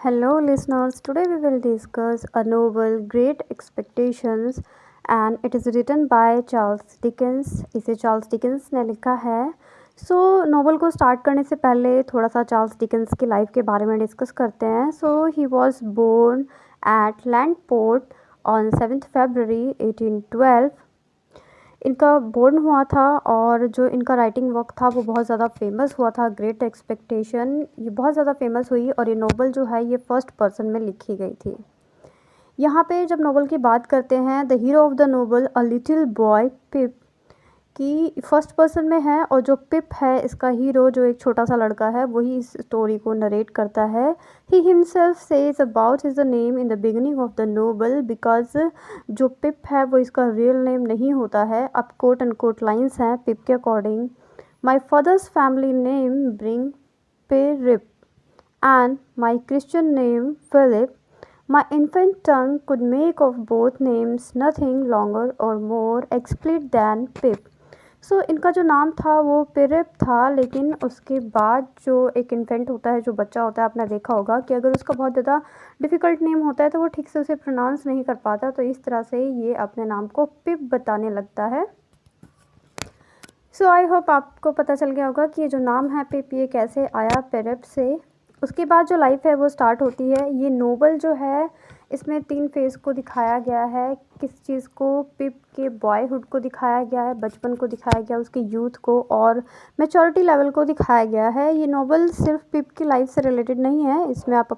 Hello, listeners. Today we will discuss a novel, Great Expectations, and it is written by Charles Dickens. इसे Charles Dickens ने लिखा है। Novel को start करने से पहले थोड़ा सा चार्ल्स डिकेंस की लाइफ के बारे में डिस्कस करते हैं। He was born at Landport on 7 फरवरी 1812। इनका बोर्न हुआ था और जो इनका राइटिंग वर्क था वो बहुत ज़्यादा फेमस हुआ था। ग्रेट एक्सपेक्टेशन ये बहुत ज़्यादा फेमस हुई और ये नोवेल जो है ये फर्स्ट पर्सन में लिखी गई थी। यहाँ पे जब नोवेल की बात करते हैं, the hero of the novel a little boy Pip, कि फर्स्ट पर्सन में है और जो पिप है इसका हीरो जो एक छोटा सा लड़का है वही इस स्टोरी को नरेट करता है। He himself says about his the name in the beginning of the novel because जो पिप है वो इसका रियल नेम नहीं होता है। अब कोट एंड कोट लाइन्स हैं पिप के according. My father's family name being Pirrip and my Christian name Philip. My infant tongue could make of both names nothing longer or more explicit than Pip. इनका जो नाम था वो पिरिप था, लेकिन उसके बाद जो एक इन्फेंट होता है, जो बच्चा होता है, आपने देखा होगा कि अगर उसका बहुत ज़्यादा डिफ़िकल्ट नेम होता है तो वो ठीक से उसे प्रोनाउंस नहीं कर पाता, तो इस तरह से ये अपने नाम को पिप बताने लगता है। आई होप आपको पता चल गया होगा कि ये जो नाम है पिप ये कैसे आया पिरिप से। उसके बाद जो लाइफ है वो स्टार्ट होती है। ये नोवेल जो है इसमें 3 फेज़ को दिखाया गया है। किस चीज़ को? पिप के बॉयहुड को दिखाया गया है, बचपन को दिखाया गया, उसके यूथ को और मैच्योरिटी लेवल को दिखाया गया है। ये नोवेल सिर्फ पिप की लाइफ से रिलेटेड नहीं है, इसमें आप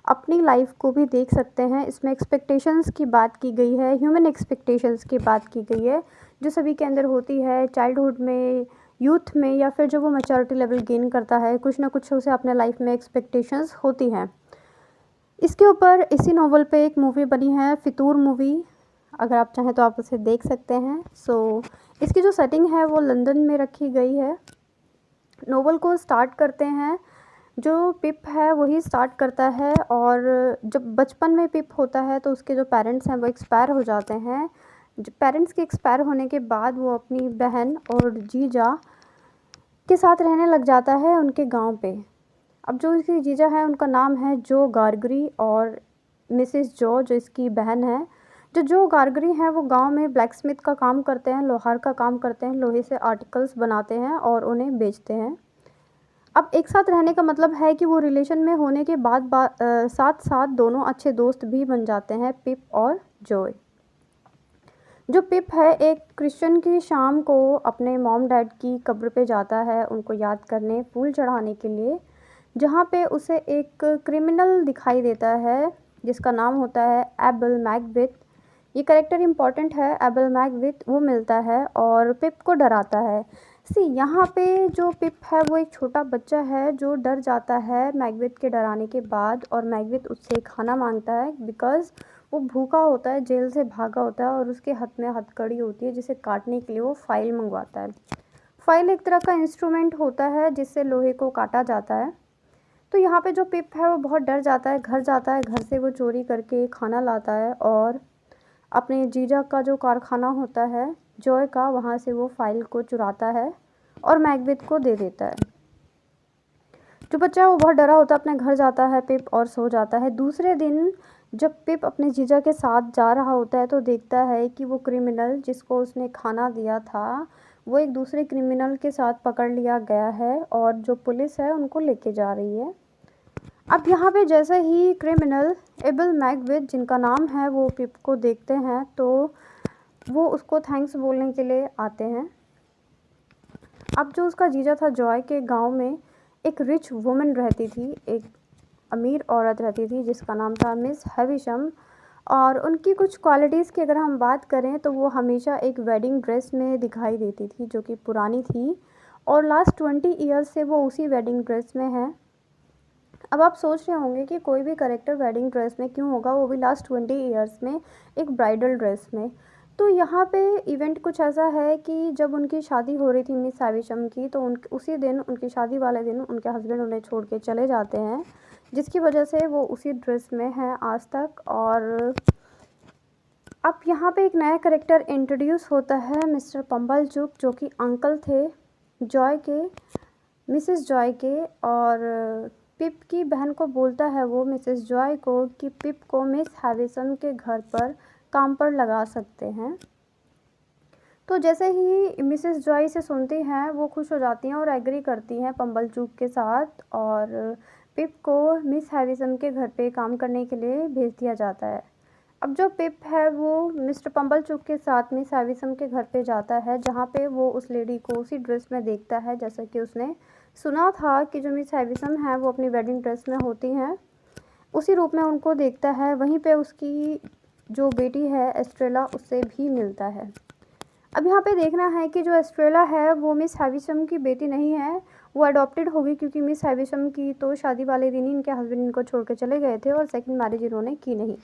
अपनी लाइफ को भी देख सकते हैं। इसमें एक्सपेक्टेशंस की बात की गई है, ह्यूमन एक्सपेक्टेशंस की बात की गई है जो सभी के अंदर होती है चाइल्डहुड में, यूथ में, या फिर जब वो मैच्योरिटी लेवल गेन करता है, कुछ ना कुछ उसे अपने लाइफ में एक्सपेक्टेशंस होती हैं। इसके ऊपर इसी नोवेल पे एक मूवी बनी है, फितूर मूवी। अगर आप चाहें तो आप उसे देख सकते हैं। इसकी जो सेटिंग है वो लंदन में रखी गई है। नोवेल को स्टार्ट करते हैं, जो पिप है वही स्टार्ट करता है, और जब बचपन में पिप होता है तो उसके जो पेरेंट्स हैं वो एक्सपायर हो जाते हैं। पेरेंट्स के एक्सपायर होने के बाद वो अपनी बहन और जीजा के साथ रहने लग जाता है उनके गांव पे। अब जो इसकी जीजा है उनका नाम है जो गार्गरी, और मिसेस जो इसकी बहन है, जो गार्गरी हैं वो गांव में ब्लैक स्मिथ का काम करते हैं, लोहार का काम करते हैं, लोहे से आर्टिकल्स बनाते हैं और उन्हें बेचते हैं। अब एक साथ रहने का मतलब है कि वो रिलेशन में होने के बाद साथ साथ दोनों अच्छे दोस्त भी बन जाते हैं, पिप और जॉय। जो पिप है एक क्रिश्चियन की शाम को अपने मॉम डैड की कब्र पे जाता है उनको याद करने, फूल चढ़ाने के लिए, जहाँ पे उसे एक क्रिमिनल दिखाई देता है जिसका नाम होता है एबल मैकबेथ। ये कैरेक्टर इम्पॉर्टेंट है, एबल मैकबेथ वो मिलता है और पिप को डराता है। यहाँ पे जो पिप है वो एक छोटा बच्चा है जो डर जाता है मैकबेथ के डराने के बाद, और मैकबेथ उससे खाना मांगता है बिकॉज़ वो भूखा होता है, जेल से भागा होता है और उसके हाथ में हथकड़ी होती है जिसे काटने के लिए वो फाइल मंगवाता है। फाइल एक तरह का इंस्ट्रूमेंट होता है जिससे लोहे को काटा जाता है। तो यहाँ पे जो पिप है वो बहुत डर जाता है, घर जाता है, घर से वो चोरी करके खाना लाता है और अपने जीजा का जो कारखाना होता है जॉय का, वहाँ से वो फाइल को चुराता है और मैकबेथ को दे देता है। जो बच्चा है वो बहुत डरा होता है, अपने घर जाता है पिप और सो जाता है। दूसरे दिन जब पिप अपने जीजा के साथ जा रहा होता है तो देखता है कि वो क्रिमिनल जिसको उसने खाना दिया था वो एक दूसरे क्रिमिनल के साथ पकड़ लिया गया है और जो पुलिस है उनको लेके जा रही है। अब यहाँ पे जैसे ही क्रिमिनल एबल मैकबेथ जिनका नाम है वो पिप को देखते हैं तो वो उसको थैंक्स बोलने के लिए आते हैं। अब जो उसका जीजा था जॉय के गांव में एक रिच वुमन रहती थी, एक अमीर औरत रहती थी जिसका नाम था मिस हैविशम, और उनकी कुछ क्वालिटीज़ की अगर हम बात करें तो वो हमेशा एक वेडिंग ड्रेस में दिखाई देती थी जो कि पुरानी थी, और लास्ट 20 ईयर्स से वो उसी वेडिंग ड्रेस में है। अब आप सोच रहे होंगे कि कोई भी करेक्टर वेडिंग ड्रेस में क्यों होगा, वो भी लास्ट 20 ईयर्स में एक ब्राइडल ड्रेस में। तो यहाँ पे इवेंट कुछ ऐसा है कि जब उनकी शादी हो रही थी मिस हैविशम की, तो उसी दिन, उनकी शादी वाले दिन उनके हस्बैंड उन्हें छोड़ के चले जाते हैं, जिसकी वजह से वो उसी ड्रेस में है आज तक। और अब यहाँ पे एक नया करेक्टर इंट्रोड्यूस होता है, मिस्टर पम्बलचुक, जो कि अंकल थे जॉय के, मिसेस जॉय के, और पिप की बहन को बोलता है वो मिसेस जॉय को कि पिप को मिस हैविसन के घर पर काम पर लगा सकते हैं। तो जैसे ही मिसेस जॉय से सुनती हैं वो खुश हो जाती हैं और एग्री करती हैं पम्बलचूक के साथ, और पिप को मिस हैविसन के घर पे काम करने के लिए भेज दिया जाता है। अब जो पिप है वो मिस्टर पम्बलचूक के साथ मिस हैविसन के घर पे जाता है, जहाँ पे वो उस लेडी को उसी ड्रेस में देखता है जैसा कि उसने सुना था कि जो मिस हैविसन है वो अपनी वेडिंग ड्रेस में होती हैं, उसी रूप में उनको देखता है। वहीं पे उसकी जो बेटी है एस्ट्रेला, उससे भी मिलता है। अब यहाँ पे देखना है कि जो एस्ट्रेला है वो मिस हैविसन की बेटी नहीं है, वो अडॉप्टेड होगी, क्योंकि मिस हैविसन की तो शादी वाले दिन ही इनके हस्बैंड इनको छोड़ के चले गए थे और सेकंड मैरिज इन्होंने की नहीं।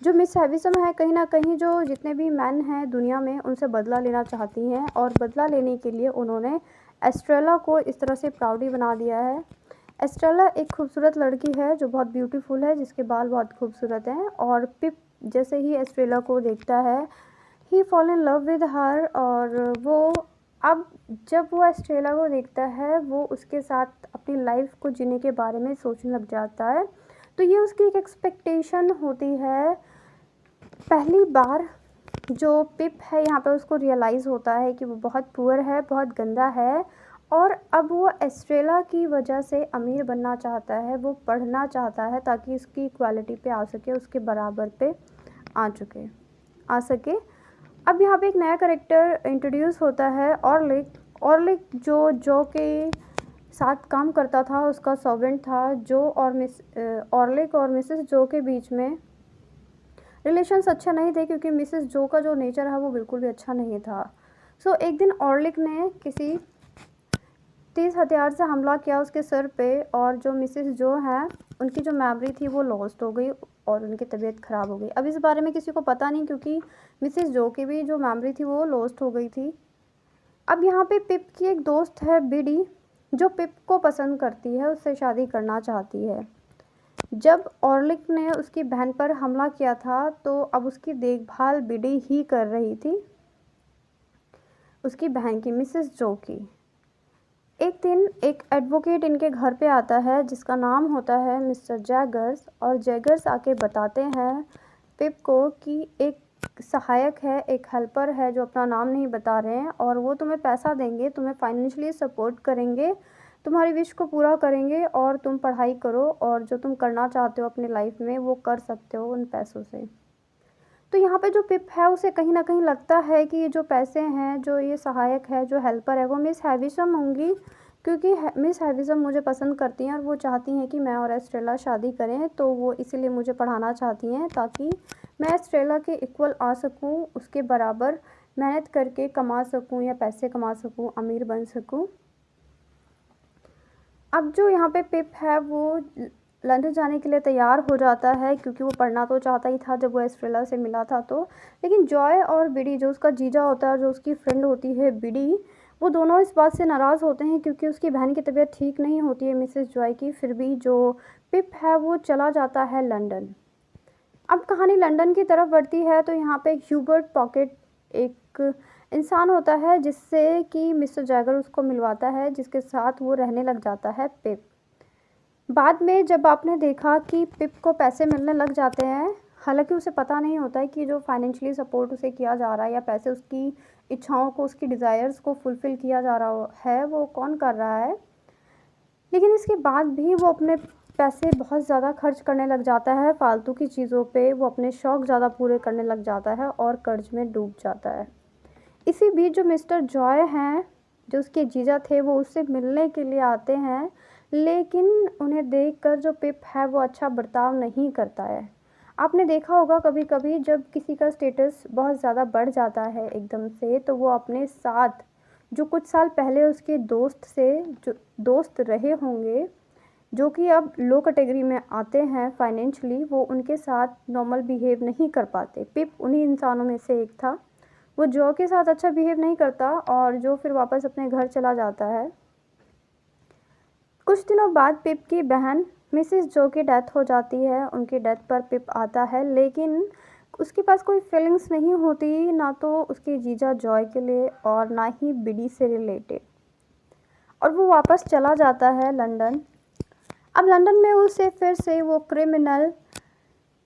जो मिस हैविसन है कहीं ना कहीं जो जितने भी मैन हैं दुनिया में उनसे बदला लेना चाहती हैं, और बदला लेने के लिए उन्होंने एस्ट्रेला को इस तरह से प्राउडी बना दिया है। एस्ट्रेला एक खूबसूरत लड़की है जो बहुत ब्यूटीफुल है, जिसके बाल बहुत खूबसूरत हैं, और पिप जैसे ही एस्ट्रेला को देखता है ही fall in love with her, और वो अब जब वो एस्ट्रेला को देखता है वो उसके साथ अपनी लाइफ को जीने के बारे में सोचने लग जाता है। तो ये उसकी एक एक्सपेक्टेशन होती है। पहली बार जो पिप है यहाँ पे उसको रियलाइज़ होता है कि वो बहुत पुअर है, बहुत गंदा है, और अब वो एस्ट्रेला की वजह से अमीर बनना चाहता है, वो पढ़ना चाहता है ताकि उसकी इक्वालिटी पे आ सके, उसके बराबर पे आ सके। अब यहाँ पे एक नया कैरेक्टर इंट्रोड्यूस होता है, ऑर्लिक जो के साथ काम करता था, उसका सर्वेंट था जो, और ऑर्लिक और मिसेस जो के बीच में रिलेशंस अच्छे नहीं थे, क्योंकि मिसेस जो का जो नेचर है वो बिल्कुल भी अच्छा नहीं था। सो एक दिन ऑर्लिक ने किसी तेज़ हथियार से हमला किया उसके सर पे, और जो मिसेस जो हैं उनकी जो मेमोरी थी वो लॉस्ट हो गई और उनकी तबीयत ख़राब हो गई। अब इस बारे में किसी को पता नहीं, क्योंकि मिसेस जो की भी जो मेमोरी थी वो लॉस्ट हो गई थी। अब यहाँ पे पिप की एक दोस्त है बिडी, जो पिप को पसंद करती है, उससे शादी करना चाहती है। जब ऑर्लिक ने उसकी बहन पर हमला किया था तो अब उसकी देखभाल बिडी ही कर रही थी, उसकी बहन की, मिसेस जो की। एक दिन एक एडवोकेट इनके घर पे आता है जिसका नाम होता है मिस्टर जैगर्स, और जैगर्स आके बताते हैं पिप को कि एक सहायक है, एक हेल्पर है जो अपना नाम नहीं बता रहे हैं, और वो तुम्हें पैसा देंगे, तुम्हें फाइनेंशियली सपोर्ट करेंगे, तुम्हारी विश को पूरा करेंगे, और तुम पढ़ाई करो और जो तुम करना चाहते हो अपनी लाइफ में वो कर सकते हो उन पैसों से। तो यहाँ पे जो पिप है उसे कहीं ना कहीं लगता है कि ये जो पैसे हैं, जो ये सहायक है, जो हेल्पर है, वो मिस हैविसन होंगी, क्योंकि मिस हैविसन मुझे पसंद करती हैं और वो चाहती हैं कि मैं और एस्ट्रेला शादी करें, तो वो इसीलिए मुझे पढ़ाना चाहती हैं ताकि मैं एस्ट्रेला के इक्वल आ सकूं, उसके बराबर मेहनत करके कमा सकूं या पैसे कमा सकूं, अमीर बन सकूं। अब जो यहाँ पे पिप है वो लंदन जाने के लिए तैयार हो जाता है, क्योंकि वो पढ़ना तो चाहता ही था जब वो एस्ट्रेला से मिला था तो। लेकिन जॉय और बिडी, जो उसका जीजा होता है, जो उसकी फ्रेंड होती है बिडी, वो दोनों इस बात से नाराज़ होते हैं क्योंकि उसकी बहन की तबीयत ठीक नहीं होती है मिसेस जॉय की। फिर भी जो पिप है वो चला जाता है लंदन। अब कहानी लंदन की तरफ बढ़ती है, तो यहाँ पे ह्यूबर्ट पॉकेट एक इंसान होता है जिससे कि मिस्टर जैगर उसको मिलवाता है, जिसके साथ वो रहने लग जाता है पिप। बाद में जब आपने देखा कि पिप को पैसे मिलने लग जाते हैं, हालांकि उसे पता नहीं होता है कि जो फाइनेंशियली सपोर्ट उसे किया जा रहा है या पैसे उसकी इच्छाओं को, उसकी डिज़ायर्स को फुलफ़िल किया जा रहा है, वो कौन कर रहा है। लेकिन इसके बाद भी वो अपने पैसे बहुत ज़्यादा खर्च करने लग जाता है फालतू की चीज़ों पे, वो अपने शौक़ ज़्यादा पूरे करने लग जाता है और कर्ज में डूब जाता है। इसी बीच जो मिस्टर जॉय हैं, जो उसके जीजा थे, वो उससे मिलने के लिए आते हैं, लेकिन उन्हें देखकर जो पिप है वो अच्छा बर्ताव नहीं करता है। आपने देखा होगा कभी कभी जब किसी का स्टेटस बहुत ज़्यादा बढ़ जाता है एकदम से, तो वो अपने साथ जो कुछ साल पहले उसके दोस्त से जो दोस्त रहे होंगे, जो कि अब लो कैटेगरी में आते हैं फाइनेंशियली, वो उनके साथ नॉर्मल बिहेव नहीं कर पाते। पिप उन्हीं इंसानों में से एक था। वो जो के साथ अच्छा बिहेव नहीं करता और जो फिर वापस अपने घर चला जाता है। कुछ दिनों बाद पिप की बहन मिसेस जो की डेथ हो जाती है। उनकी डेथ पर पिप आता है, लेकिन उसके पास कोई फीलिंग्स नहीं होती, ना तो उसके जीजा जॉय के लिए और ना ही बिडी से रिलेटेड, और वो वापस चला जाता है लंदन। अब लंदन में उसे फिर से वो क्रिमिनल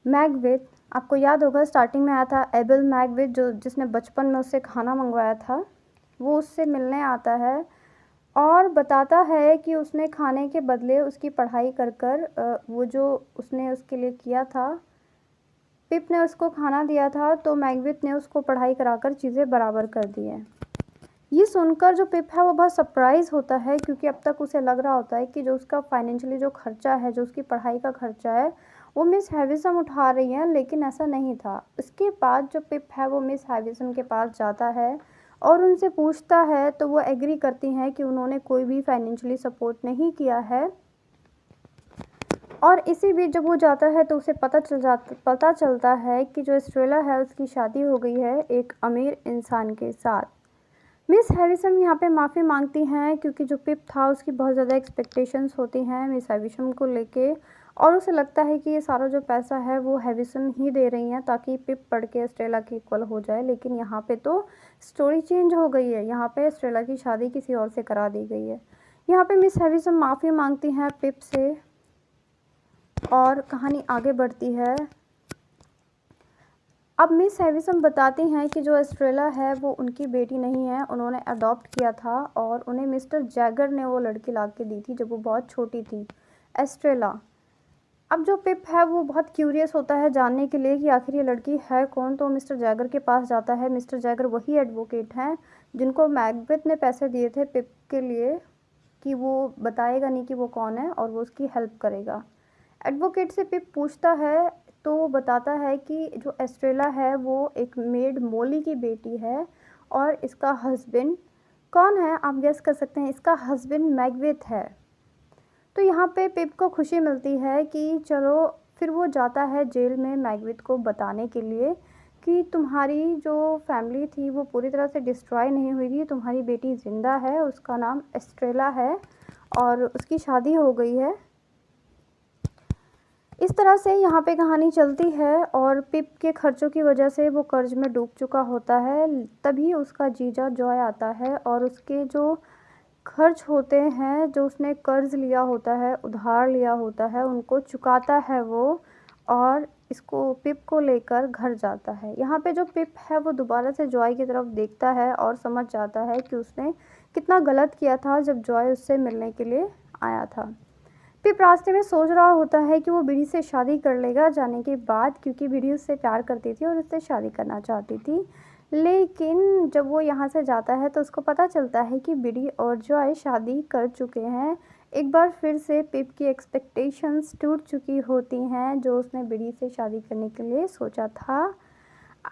मैकबेथ, आपको याद होगा स्टार्टिंग में आया था एबल मैकबेथ जो जिसने बचपन में उससे खाना मंगवाया था, वो उससे मिलने आता है और बताता है कि उसने खाने के बदले उसकी पढ़ाई कर कर वो जो उसने उसके लिए किया था, पिप ने उसको खाना दिया था तो मैकबेथ ने उसको पढ़ाई कराकर चीज़ें बराबर कर दी हैं। ये सुनकर जो पिप है वो बहुत सरप्राइज़ होता है क्योंकि अब तक उसे लग रहा होता है कि जो उसका फाइनेंशियली जो खर्चा है, जो उसकी पढ़ाई का खर्चा है, वो मिस हैविसम उठा रही हैं, लेकिन ऐसा नहीं था। इसके बाद जो पिप है वो मिस हैविसम के पास जाता है और उनसे पूछता है तो वो एग्री करती हैं कि उन्होंने कोई भी फाइनेंशियली सपोर्ट नहीं किया है। और इसी बीच जब वो जाता है तो उसे पता चलता है कि जो एस्ट्रेला है उसकी शादी हो गई है एक अमीर इंसान के साथ। मिस हैविसम यहाँ पे माफ़ी मांगती हैं क्योंकि जो पिप था उसकी बहुत ज़्यादा एक्सपेक्टेशंस होती हैं मिस हैविसम को लेके और उसे लगता है कि ये सारा जो पैसा है वो हैविसम ही दे रही हैं ताकि पिप पढ़ के एस्ट्रेला की इक्वल हो जाए। लेकिन यहाँ पे तो स्टोरी चेंज हो गई है, यहाँ पे एस्ट्रेला की शादी किसी और से करा दी गई है। यहाँ पे मिस हैविसम माफ़ी मांगती हैं पिप से और कहानी आगे बढ़ती है। अब मिस हैविसम बताती हैं कि जो एस्ट्रेला है वो उनकी बेटी नहीं है, उन्होंने अडॉप्ट किया था और उन्हें मिस्टर जैगर ने वो लड़की ला के दी थी जब वो बहुत छोटी थी, एस्ट्रेला। अब जो पिप है वो बहुत क्यूरियस होता है जानने के लिए कि आखिर ये लड़की है कौन, तो मिस्टर जैगर के पास जाता है। मिस्टर जैगर वही एडवोकेट हैं जिनको मैकबेथ ने पैसे दिए थे पिप के लिए कि वो बताएगा नहीं कि वो कौन है और वो उसकी हेल्प करेगा। एडवोकेट से पिप पूछता है तो वो बताता है कि जो एस्ट्रेला है वो एक मेड मोली की बेटी है और इसका हस्बैंड कौन है आप गेस कर सकते हैं, इसका हस्बैंड मैकबेथ है। तो यहाँ पे पिप को खुशी मिलती है कि चलो, फिर वो जाता है जेल में मैकबेथ को बताने के लिए कि तुम्हारी जो फैमिली थी वो पूरी तरह से डिस्ट्रॉय नहीं हुई थी, तुम्हारी बेटी ज़िंदा है, उसका नाम एस्ट्रेला है और उसकी शादी हो गई है। इस तरह से यहाँ पे कहानी चलती है और पिप के खर्चों की वजह से वो कर्ज में डूब चुका होता है। तभी उसका जीजा जॉय आता है और उसके जो खर्च होते हैं, जो उसने कर्ज लिया होता है, उधार लिया होता है, उनको चुकाता है वो और इसको पिप को लेकर घर जाता है। यहाँ पे जो पिप है वो दोबारा से जॉय की तरफ देखता है और समझ जाता है कि उसने कितना गलत किया था जब जॉय उससे मिलने के लिए आया था। पिप रास्ते में सोच रहा होता है कि वो बिडी से शादी कर लेगा जाने के बाद, क्योंकि बिडी उससे प्यार करती थी और उससे शादी करना चाहती थी। लेकिन जब वो यहाँ से जाता है तो उसको पता चलता है कि बिडी और जॉय शादी कर चुके हैं। एक बार फिर से पिप की एक्सपेक्टेशंस टूट चुकी होती हैं जो उसने बिडी से शादी करने के लिए सोचा था।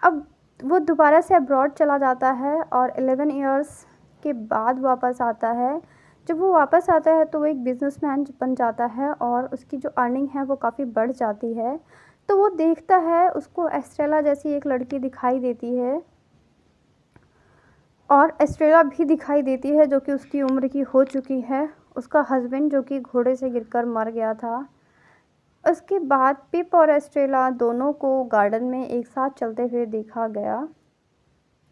अब वो दोबारा से अब्रॉड चला जाता है और 11 इयर्स के बाद वापस आता है। जब वो वापस आता है तो वो एक बिजनेसमैन बन जाता है और उसकी जो अर्निंग है वो काफ़ी बढ़ जाती है। तो वो देखता है, उसको एस्ट्रेला जैसी एक लड़की दिखाई देती है और एस्ट्रेला भी दिखाई देती है जो कि उसकी उम्र की हो चुकी है। उसका हस्बैंड जो कि घोड़े से गिरकर मर गया था। उसके बाद पिप और एस्ट्रेला दोनों को गार्डन में एक साथ चलते हुए देखा गया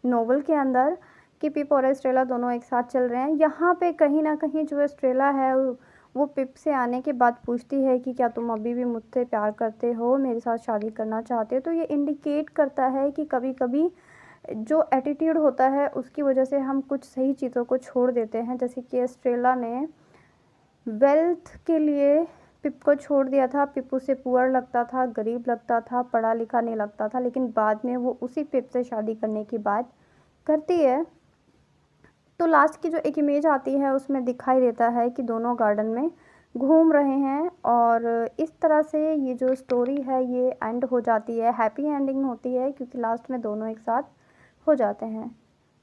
नोवेल के अंदर कि पिप और एस्ट्रेला दोनों एक साथ चल रहे हैं। यहाँ पे कहीं ना कहीं जो एस्ट्रेला है वो पिप से आने के बाद पूछती है कि क्या तुम अभी भी मुझसे प्यार करते हो, मेरे साथ शादी करना चाहते हो। तो ये इंडिकेट करता है कि कभी कभी जो एटीट्यूड होता है उसकी वजह से हम कुछ सही चीज़ों को छोड़ देते हैं, जैसे कि एस्ट्रेला ने वेल्थ के लिए पिप को छोड़ दिया था। पिप उसे पुअर लगता था, गरीब लगता था, पढ़ा लिखा नहीं लगता था, लेकिन बाद में वो उसी पिप से शादी करने की बात करती है। तो लास्ट की जो एक इमेज आती है उसमें दिखाई देता है कि दोनों गार्डन में घूम रहे हैं और इस तरह से ये जो स्टोरी है ये एंड हो जाती है, हैप्पी एंडिंग होती है क्योंकि लास्ट में दोनों एक साथ हो जाते हैं।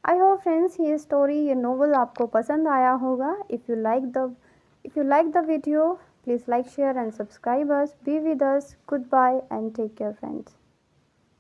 आई होप फ्रेंड्स ये स्टोरी, ये नोवेल आपको पसंद आया होगा। If you like the video, please like, share and subscribe us. Be with us. Good bye and take care friends.